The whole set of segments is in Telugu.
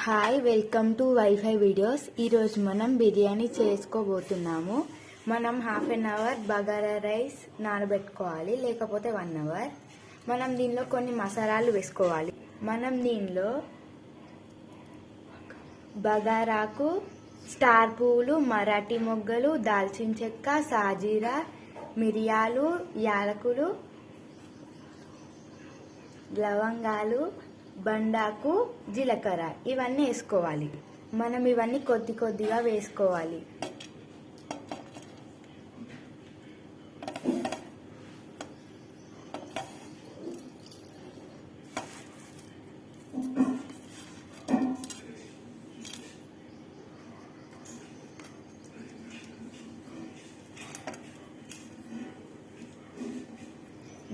Hi, welcome to WiFi videos. ఈరోజు మనం బిర్యానీ చేసుకోబోతున్నాము. మనం half an hour bagara rice నానబెట్టుకోవాలి, లేకపోతే 1 అవర్. మనం దీనిలో కొన్ని మసాలాలు వేసుకోవాలి. మనం దీనిలో బగారాకు, స్టార్ పువ్వులు, మరాఠీ మొగ్గలు, దాల్చిన చెక్క, సాజీరా, మిరియాలు, యాలకులు, లవంగాలు, బండాకు, జీలకర్ర ఇవన్నీ వేసుకోవాలి. మనం ఇవన్నీ కొద్ది కొద్దిగా వేసుకోవాలి.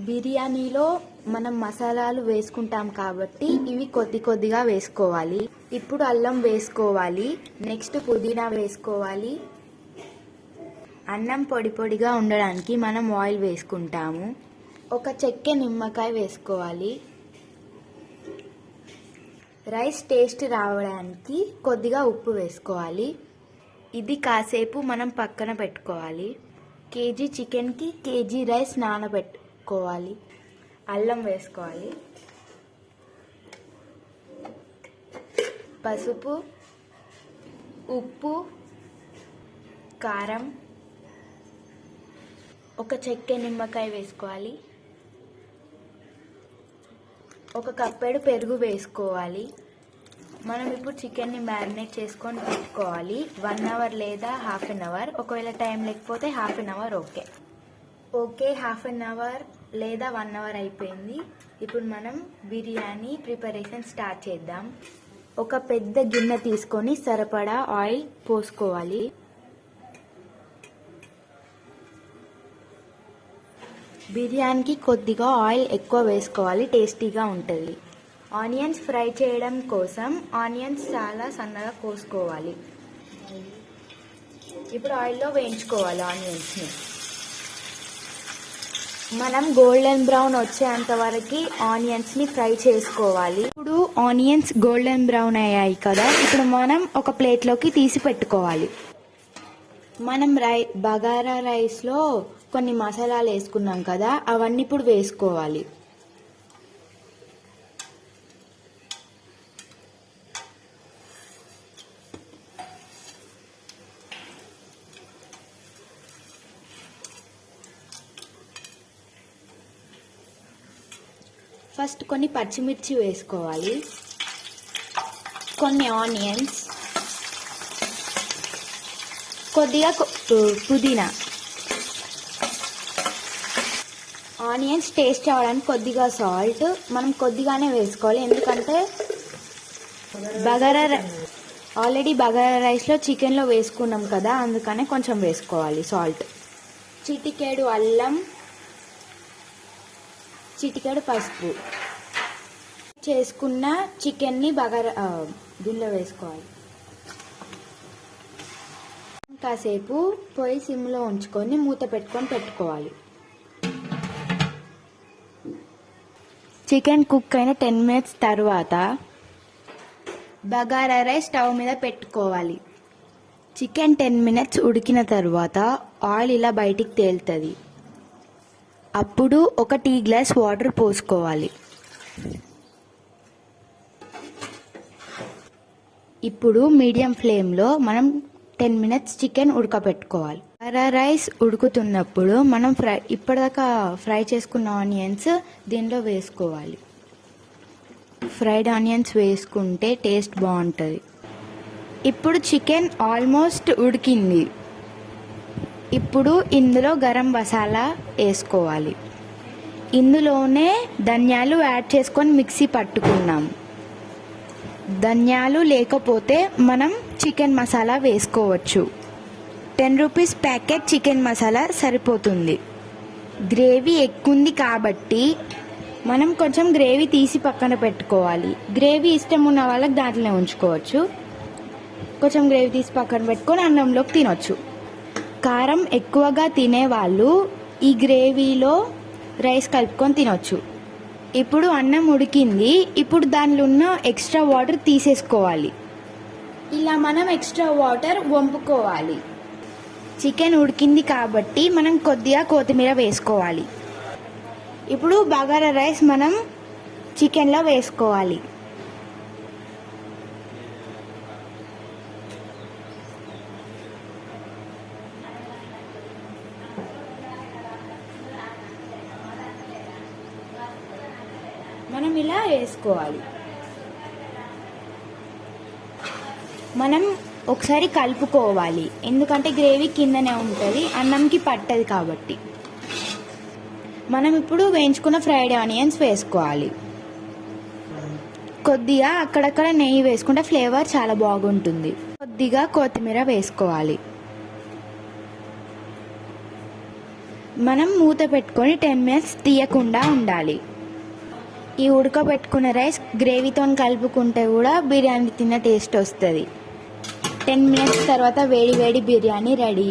బిర్యానీలో మనం మసాలాలు వేసుకుంటాం కాబట్టి ఇవి కొద్ది కొద్దిగా వేసుకోవాలి. ఇప్పుడు అల్లం వేసుకోవాలి. నెక్స్ట్ పుదీనా వేసుకోవాలి. అన్నం పొడి పొడిగా ఉండడానికి మనం ఆయిల్ వేసుకుంటాము. ఒక చెక్క నిమ్మకాయ వేసుకోవాలి. రైస్ టేస్ట్ రావడానికి కొద్దిగా ఉప్పు వేసుకోవాలి. ఇది కాసేపు మనం పక్కన పెట్టుకోవాలి. కేజీ చికెన్కి కేజీ రైస్ నానబెట్టుకోవాలి. అల్లం వేసుకోవాలి, పసుపు, ఉప్పు, కారం, ఒక చెక్క నిమ్మకాయ వేసుకోవాలి. ఒక కప్పెడు పెరుగు వేసుకోవాలి. మనం ఇప్పుడు చికెన్ని మ్యారినేట్ చేసుకొని పెట్టుకోవాలి. 1 అవర్ లేదా హాఫ్ అన్ అవర్. ఒకవేళ టైం లేకపోతే half an hour okay. Half an hour లేదా 1 అవర్ అయిపోయింది. ఇప్పుడు మనం బిర్యానీ ప్రిపరేషన్ స్టార్ట్ చేద్దాం. ఒక పెద్ద గిన్నె తీసుకొని సరిపడా ఆయిల్ పోసుకోవాలి. బిర్యానీకి కొద్దిగా ఆయిల్ ఎక్కువ వేసుకోవాలి, టేస్టీగా ఉంటుంది. ఆనియన్స్ ఫ్రై చేయడం కోసం ఆనియన్స్ చాలా సన్నగా కోసుకోవాలి. ఇప్పుడు ఆయిల్లో వేయించుకోవాలి ఆనియన్స్ని. మనం గోల్డెన్ బ్రౌన్ వచ్చేంత వరకు ఆనియన్స్ని ఫ్రై చేసుకోవాలి. ఇప్పుడు ఆనియన్స్ గోల్డెన్ బ్రౌన్ అయ్యాయి కదా, ఇప్పుడు మనం ఒక ప్లేట్లోకి తీసి పెట్టుకోవాలి. మనం బగారా రైస్లో కొన్ని మసాలాలు వేసుకున్నాం కదా, అవన్నీ ఇప్పుడు వేసుకోవాలి. ఫస్ట్ కొన్ని పచ్చిమిర్చి వేసుకోవాలి, కొన్ని ఆనియన్స్, కొద్దిగా పుదీనా. ఆనియన్స్ టేస్ట్ అవ్వడానికి కొద్దిగా సాల్ట్ మనం కొద్దిగానే వేసుకోవాలి, ఎందుకంటే ఆల్రెడీ బగారా రైస్లో చికెన్లో వేసుకున్నాం కదా, అందుకనే కొంచెం వేసుకోవాలి సాల్ట్. చిటికెడు అల్లం, చిటికెడు పసుపు. చేసుకున్న చికెన్ని దీనిలో వేసుకోవాలి. కాసేపు పొయ్యి సిమ్లో ఉంచుకొని మూత పెట్టుకోవాలి. చికెన్ కుక్ అయిన 10 మినిట్స్ తర్వాత బగారా రైస్ స్టవ్ మీద పెట్టుకోవాలి. చికెన్ 10 మినిట్స్ ఉడికిన తర్వాత ఆయిల్ ఇలా బయటికి తేలుతుంది. అప్పుడు ఒక టీ గ్లాస్ వాటర్ పోసుకోవాలి. ఇప్పుడు మీడియం ఫ్లేమ్లో మనం 10 మినిట్స్ చికెన్ ఉడకబెట్టుకోవాలి. బగారా రైస్ ఉడుకుతున్నప్పుడు మనం ఇప్పటిదాకా ఫ్రై చేసుకున్న ఆనియన్స్ దీనిలో వేసుకోవాలి. ఫ్రైడ్ ఆనియన్స్ వేసుకుంటే టేస్ట్ బాగుంటుంది. ఇప్పుడు చికెన్ ఆల్మోస్ట్ ఉడికింది. ఇప్పుడు ఇందులో గరం మసాలా వేసుకోవాలి. ఇందులోనే ధనియాలు యాడ్ చేసుకొని మిక్సీ పట్టుకున్నాం. ధనియాలు లేకపోతే మనం చికెన్ మసాలా వేసుకోవచ్చు. 10 రూపీస్ ప్యాకెట్ చికెన్ మసాలా సరిపోతుంది. గ్రేవీ ఎక్కువ ఉంది కాబట్టి మనం కొంచెం గ్రేవీ తీసి పక్కన పెట్టుకోవాలి. గ్రేవీ ఇష్టం ఉన్న వాళ్ళకి దాంట్లో ఉంచుకోవచ్చు. కొంచెం గ్రేవీ తీసి పక్కన పెట్టుకొని అన్నంలోకి తినొచ్చు. కారం ఎక్కువగా తినేవాళ్ళు ఈ గ్రేవీలో రైస్ కలుపుకొని తినొచ్చు. ఇప్పుడు అన్నం ఉడికింది. ఇప్పుడు దానిలో ఉన్న ఎక్స్ట్రా వాటర్ తీసేసుకోవాలి. ఇలా మనం ఎక్స్ట్రా వాటర్ వంపుకోవాలి. చికెన్ ఉడికింది కాబట్టి మనం కొద్దిగా కొత్తిమీర వేసుకోవాలి. ఇప్పుడు బగారా రైస్ మనం చికెన్లో వేసుకోవాలి. మనం ఇలా వేసుకోవాలి. మనం ఒకసారి కలుపుకోవాలి, ఎందుకంటే గ్రేవీ కిందనే ఉంటుంది, అన్నంకి పట్టదు కాబట్టి. మనం ఇప్పుడు వేయించుకున్న ఫ్రైడ్ ఆనియన్స్ వేసుకోవాలి. కొద్దిగా అక్కడక్కడ నెయ్యి వేసుకుంటే ఫ్లేవర్ చాలా బాగుంటుంది. కొద్దిగా కొత్తిమీర వేసుకోవాలి. మనం మూత పెట్టుకొని 10 minutes తీయకుండా ఉండాలి. ఈ ఉడకబెట్టుకున్న రైస్ గ్రేవీతో కలుపుకుంటే కూడా బిర్యానీ తిన్న టేస్ట్ వస్తుంది. 10 minutes తర్వాత వేడి వేడి బిర్యానీ రెడీ.